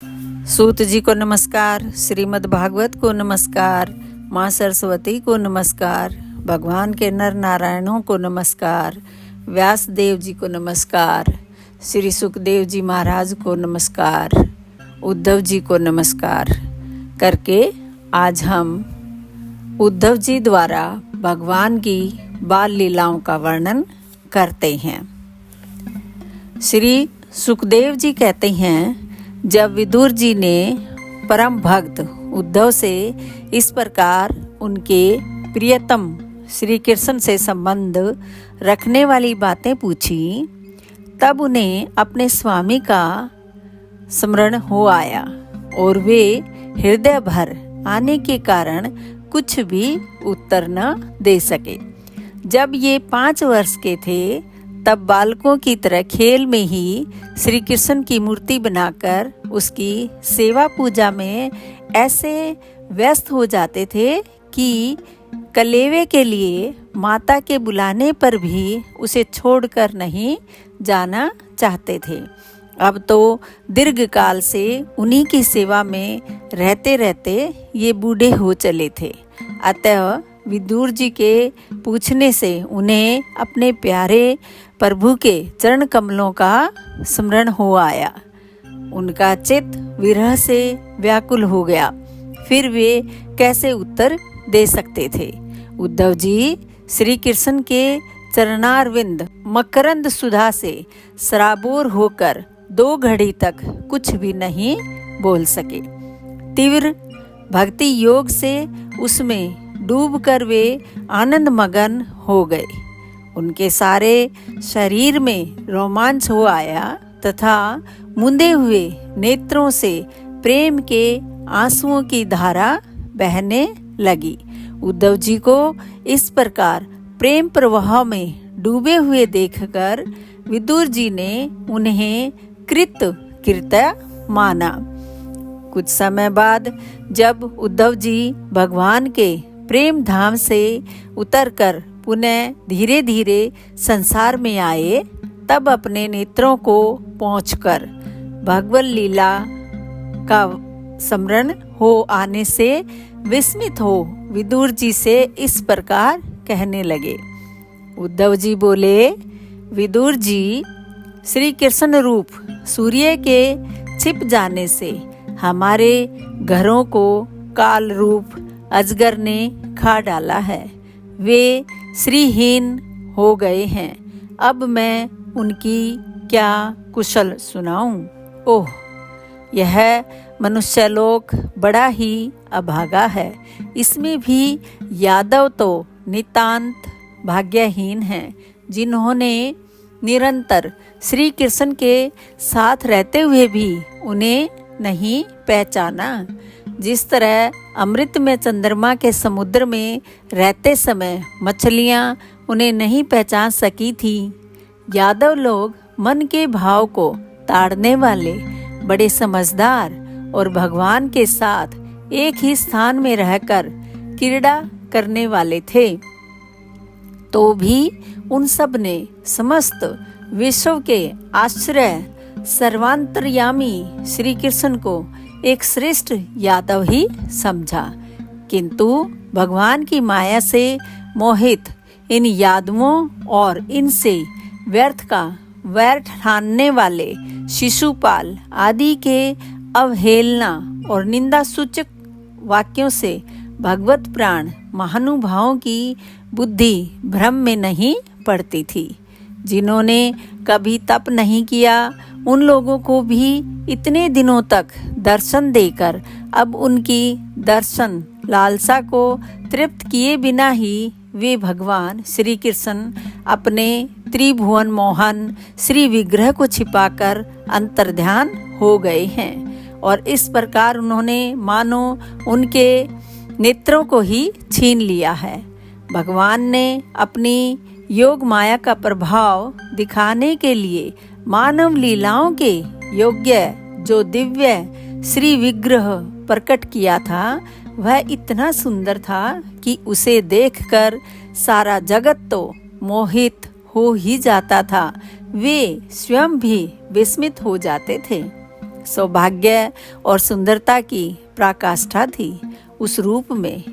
सूत जी को नमस्कार, श्रीमद् भागवत को नमस्कार, माँ सरस्वती को नमस्कार, भगवान के नर नारायणों को नमस्कार, व्यास देव जी को नमस्कार, श्री सुखदेव जी महाराज को नमस्कार, उद्धव जी को नमस्कार करके आज हम उद्धव जी द्वारा भगवान की बाल लीलाओं का वर्णन करते हैं। श्री सुखदेव जी कहते हैं, जब विदुर जी ने परम भक्त उद्धव से इस प्रकार उनके प्रियतम श्री कृष्ण से संबंध रखने वाली बातें पूछी, तब उन्हें अपने स्वामी का स्मरण हो आया और वे हृदय भर आने के कारण कुछ भी उत्तर न दे सके। जब ये 5 वर्ष के थे, तब बालकों की तरह खेल में ही श्री कृष्ण की मूर्ति बनाकर उसकी सेवा पूजा में ऐसे व्यस्त हो जाते थे कि कलेवे के लिए माता के बुलाने पर भी उसे छोड़कर नहीं जाना चाहते थे। अब तो दीर्घ काल से उन्हीं की सेवा में रहते रहते ये बूढ़े हो चले थे। अतः विदुर जी के पूछने से उन्हें अपने प्यारे प्रभु के चरण कमलों का स्मरण हो आया। उनका चित्त विरह से व्याकुल हो गया। फिर वे कैसे उत्तर दे सकते थे। उद्धव जी श्री कृष्ण के चरणारविंद मकरंद सुधा से सराबोर होकर 2 घड़ी तक कुछ भी नहीं बोल सके। तीव्र भक्ति योग से उसमें डूबकर वे आनंद मगन हो गए। उनके सारे शरीर में रोमांच हो आया तथा मुंदे हुए नेत्रों से प्रेम के आंसुओं की धारा बहने लगी। उद्धव जी को इस प्रकार प्रेम प्रवाह में डूबे हुए देखकर विदुर जी ने उन्हें कृत्य माना। कुछ समय बाद जब उद्धव जी भगवान के प्रेम धाम से उतरकर पुनः धीरे धीरे संसार में आए, तब अपने नेत्रों को पोंछकर भगवत लीला का स्मरण हो आने से विस्मित हो विदुर जी से इस प्रकार कहने लगे। उद्धव जी बोले, विदुर जी, श्री कृष्ण रूप सूर्य के छिप जाने से हमारे घरों को काल रूप अजगर ने खा डाला है। वे श्रीहीन हो गए हैं। अब मैं उनकी क्या कुशल सुनाऊं? ओह, यह मनुष्यलोक बड़ा ही अभागा है। इसमें भी यादव तो नितांत भाग्यहीन हैं, जिन्होंने निरंतर श्री कृष्ण के साथ रहते हुए भी उन्हें नहीं पहचाना। जिस तरह अमृत में चंद्रमा के समुद्र में रहते समय मछलियां उन्हें नहीं पहचान सकी थी, यादव लोग मन के भाव को ताड़ने वाले बड़े समझदार और भगवान के साथ एक ही स्थान में रहकर क्रीड़ा करने वाले थे। तो भी उन सब ने समस्त विश्व के आश्रय सर्वांतर्यामी श्री कृष्ण को एक श्रेष्ठ यादव ही समझा। किंतु भगवान की माया से मोहित इन यादवों और इनसे व्यर्थ का वैर ठानने वाले शिशुपाल आदि के अवहेलना और निंदा सूचक वाक्यों से भगवत प्राण महानुभावों की बुद्धि भ्रम में नहीं पड़ती थी। जिन्होंने कभी तप नहीं किया, उन लोगों को भी इतने दिनों तक दर्शन देकर अब उनकी दर्शन लालसा को तृप्त किए बिना ही वे भगवान श्री कृष्ण अपने त्रिभुवन मोहन श्री विग्रह को छिपाकर अंतर्ध्यान हो गए हैं। और इस प्रकार उन्होंने मानो उनके नेत्रों को ही छीन लिया है। भगवान ने अपनी योग माया का प्रभाव दिखाने के लिए मानव लीलाओं के योग्य जो दिव्य श्री विग्रह प्रकट किया था, वह इतना सुंदर था कि उसे देखकर सारा जगत तो मोहित हो ही जाता था। वे स्वयं भी विस्मित हो जाते थे। सौभाग्य और सुंदरता की पराकाष्ठा थी। उस रूप में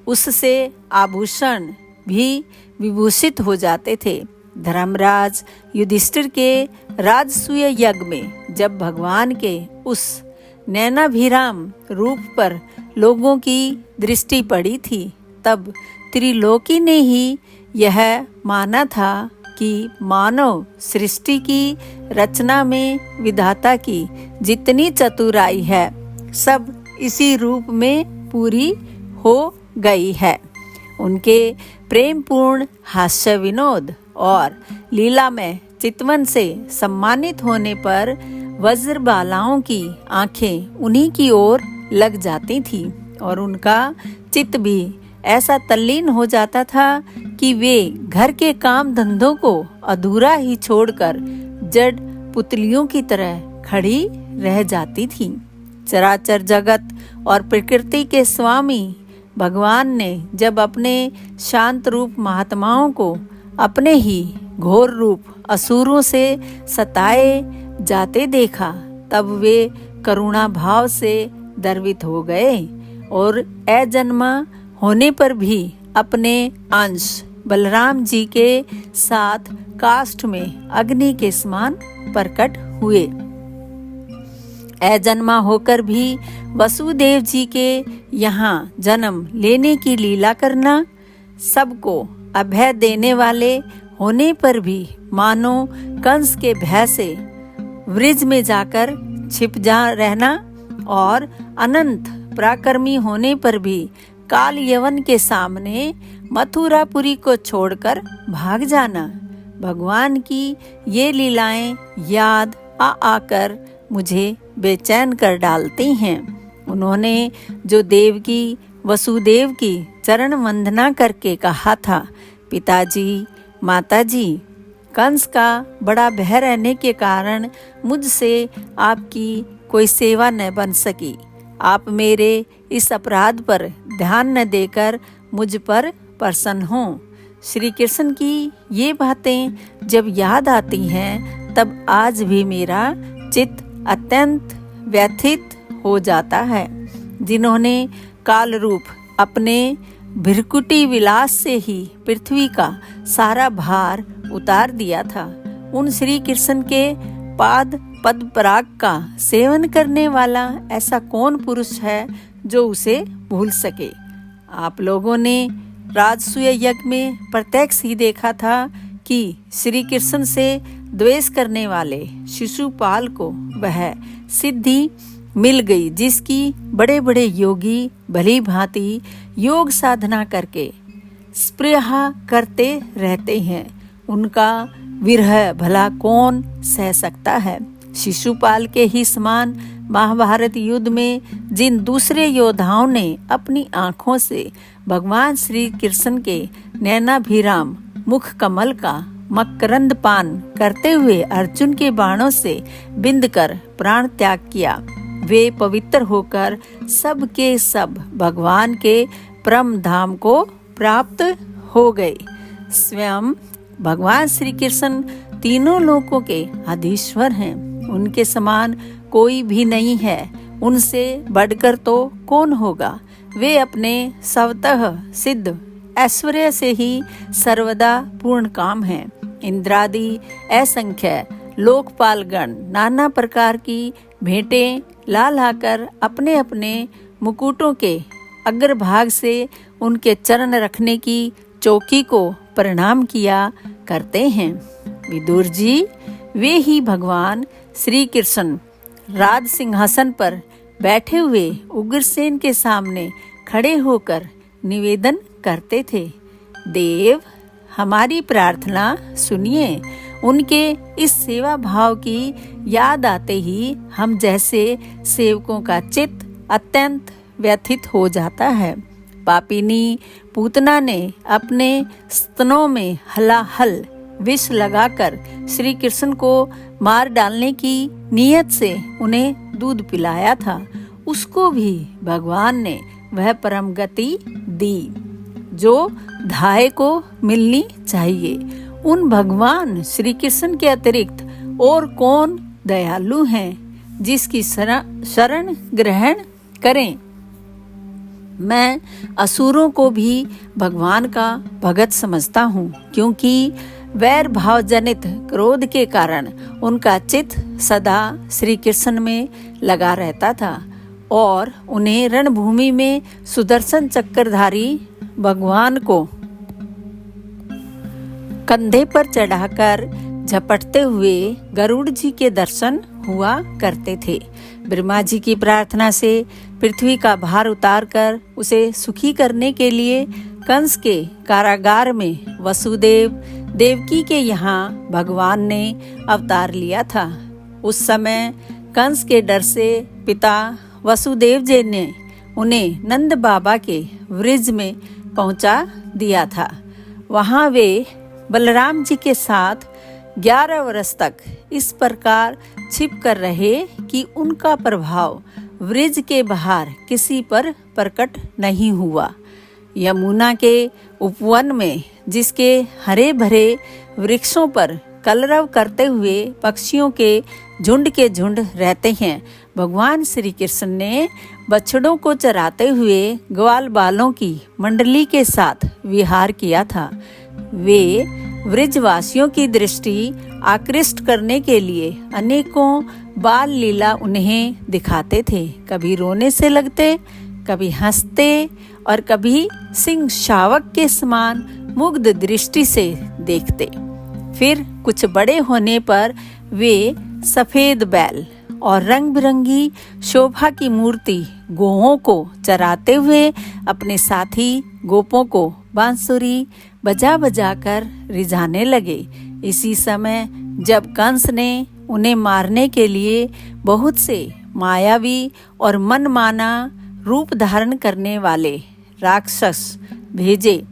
उससे आभूषण भी विभूषित हो जाते थे। धर्मराज युधिष्ठिर के राजसूय यज्ञ में जब भगवान के उस नैनाभिराम रूप पर लोगों की दृष्टि पड़ी थी, तब त्रिलोकी ने ही यह माना था कि मानव सृष्टि की रचना में विधाता की जितनी चतुराई है सब इसी रूप में पूरी हो गई है। उनके प्रेमपूर्ण हास्य विनोद और लीला में चितवन से सम्मानित होने पर वज्रबालाओं की आंखें उन्हीं की ओर लग जाती थी और उनका चित्त भी ऐसा तल्लीन हो जाता था कि वे घर के काम धंधों को अधूरा ही छोड़कर जड़ पुतलियों की तरह खड़ी रह जाती थी। चराचर जगत और प्रकृति के स्वामी भगवान ने जब अपने शांत रूप महात्माओं को अपने ही घोर रूप असुरों से सताए जाते देखा, तब वे करुणा भाव से द्रवित हो गए और अजन्मा होने पर भी अपने अंश बलराम जी के साथ काष्ठ में अग्नि के समान प्रकट हुए। अजन्मा होकर भी वसुदेव जी के यहाँ जन्म लेने की लीला करना, सबको अभय देने वाले होने पर भी मानो कंस के भय से वृज में जाकर छिप जा रहना और अनंत पराक्रमी होने पर भी काल यवन के सामने मथुरापुरी को छोड़कर भाग जाना। भगवान की ये लीलाएं याद आकर मुझे बेचैन कर डालती हैं। उन्होंने जो देवकी वसुदेव की चरण वंदना करके कहा था, पिताजी माताजी, कंस का बड़ा भय रहने के कारण मुझसे आपकी कोई सेवा न बन सकी। आप मेरे इस अपराध पर ध्यान न देकर मुझ पर प्रसन्न हों। श्री कृष्ण की ये बातें जब याद आती हैं तब आज भी मेरा चित्त अत्यंत व्यथित हो जाता है। जिन्होंने काल रूप अपने भृकुटी विलास से ही पृथ्वी का सारा भार उतार दिया था, उन श्री कृष्ण के पाद पद पराग का सेवन करने वाला ऐसा कौन पुरुष है जो उसे भूल सके। आप लोगों ने राजसूय यज्ञ में प्रत्यक्ष ही देखा था कि श्री कृष्ण से द्वेष करने वाले शिशुपाल को वह सिद्धि मिल गई जिसकी बड़े बड़े योगी भली भांति योग साधना करके स्पृहा करते रहते हैं। उनका विरह भला कौन सह सकता है। शिशुपाल के ही समान महाभारत युद्ध में जिन दूसरे योद्धाओं ने अपनी आंखों से भगवान श्री कृष्ण के नैनाभिराम मुख कमल का मकरंद पान करते हुए अर्जुन के बाणों से बिंद कर प्राण त्याग किया, वे पवित्र होकर सब के सब भगवान के परम धाम को प्राप्त हो गए। स्वयं भगवान श्री कृष्ण तीनों लोकों के अधीश्वर हैं। उनके समान कोई भी नहीं है, उनसे बढ़कर तो कौन होगा। वे अपने स्वतः सिद्ध ऐश्वर्य से ही सर्वदा पूर्ण काम हैं। इंद्रादि असंख्य लोकपालगण नाना प्रकार की भेंटें ला लाकर अपने अपने मुकुटों के अग्रभाग से उनके चरण रखने की चौकी को प्रणाम किया करते हैं। विदुर जी वे ही भगवान श्री कृष्ण राज सिंहासन पर बैठे हुए उग्रसेन के सामने खड़े होकर निवेदन करते थे, देव हमारी प्रार्थना सुनिए। उनके इस सेवा भाव की याद आते ही हम जैसे सेवकों का चित्त अत्यंत व्यथित हो जाता है। पापिनी पूतना ने अपने स्तनों में हलाहल विष लगाकर श्री कृष्ण को मार डालने की नीयत से उन्हें दूध पिलाया था। उसको भी भगवान ने वह परम गति दी जो धाय को मिलनी चाहिए। उन भगवान श्री कृष्ण के अतिरिक्त और कौन दयालु हैं। जिसकी शरण ग्रहण करें। मैं असुरों को भी भगवान का भगत समझता हूँ, क्योंकि वैर भाव जनित क्रोध के कारण उनका चित्त सदा श्री कृष्ण में लगा रहता था और उन्हें रणभूमि में सुदर्शन चक्रधारी भगवान को कंधे पर चढ़ाकर झपटते हुए गरुड़ जी के दर्शन हुआ करते थे। ब्रह्मा जी की प्रार्थना से पृथ्वी का भार उतारकर उसे सुखी करने के लिए कंस के कारागार में वसुदेव देवकी के यहाँ भगवान ने अवतार लिया था। उस समय कंस के डर से पिता वसुदेव जी ने उन्हें नंद बाबा के व्रज में पहुंचा दिया था। वहाँ वे बलराम जी के साथ 11 वर्ष तक इस प्रकार छिप कर रहे कि उनका प्रभाव व्रज के बाहर किसी पर प्रकट नहीं हुआ। यमुना के उपवन में जिसके हरे भरे वृक्षों पर कलरव करते हुए पक्षियों के झुंड रहते हैं, भगवान श्री कृष्ण ने बछड़ों को चराते हुए ग्वाल बालों की मंडली के साथ विहार किया था। वे व्रजवासियों की दृष्टि आकृष्ट करने के लिए अनेकों बाल लीला उन्हें दिखाते थे। कभी रोने से लगते, कभी हंसते और कभी सिंह शावक के समान मुग्ध दृष्टि से देखते। फिर कुछ बड़े होने पर वे सफेद बैल और रंग बिरंगी शोभा की मूर्ति गोहों को चराते हुए अपने साथी गोपों को बांसुरी बजा बजा कर रिझाने लगे। इसी समय जब कंस ने उन्हें मारने के लिए बहुत से मायावी और मनमाना रूप धारण करने वाले राक्षस भेजे,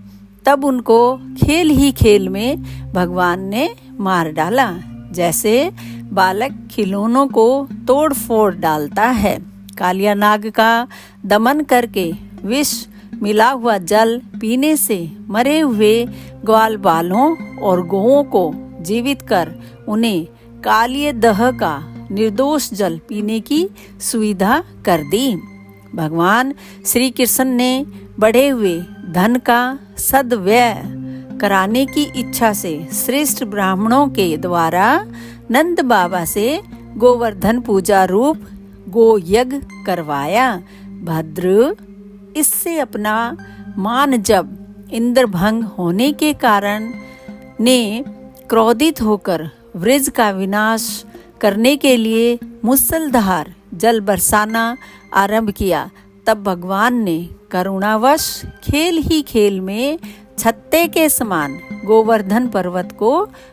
तब उनको खेल ही खेल में भगवान ने मार डाला, जैसे बालक खिलौनों को तोड़ फोड़ डालता है। कालिया नाग का दमन करके विष मिला हुआ जल पीने से मरे हुए ग्वाल बालों और गौओं को जीवित कर उन्हें कालिय दह का निर्दोष जल पीने की सुविधा कर दी। भगवान श्री कृष्ण ने बढ़े हुए धन का सद्व्यय कराने की इच्छा से श्रेष्ठ ब्राह्मणों के द्वारा नंद बाबा से गोवर्धन पूजा रूप गो यज्ञ करवाया। भद्र इससे अपना मान जब इंद्रभंग होने के कारण ने क्रोधित होकर व्रज का विनाश करने के लिए मूसलधार जल बरसाना आरंभ किया, तब भगवान ने करुणावश खेल ही खेल में छत्ते के समान गोवर्धन पर्वत को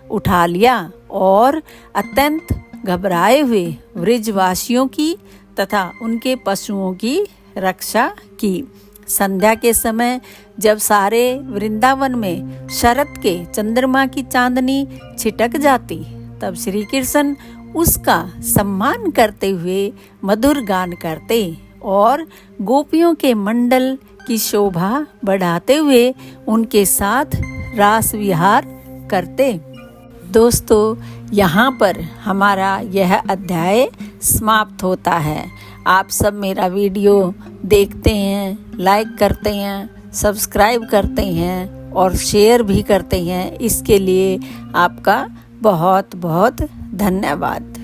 उठा लिया और अत्यंत घबराए हुए व्रजवासियों की तथा उनके पशुओं की रक्षा की। संध्या के समय जब सारे वृंदावन में शरद के चंद्रमा की चांदनी छिटक जाती, तब श्री कृष्ण उसका सम्मान करते हुए मधुर गान करते और गोपियों के मंडल की शोभा बढ़ाते हुए उनके साथ रास विहार करते। दोस्तों, यहाँ पर हमारा यह अध्याय समाप्त होता है। आप सब मेरा वीडियो देखते हैं, लाइक करते हैं, सब्सक्राइब करते हैं और शेयर भी करते हैं। इसके लिए आपका बहुत बहुत धन्यवाद।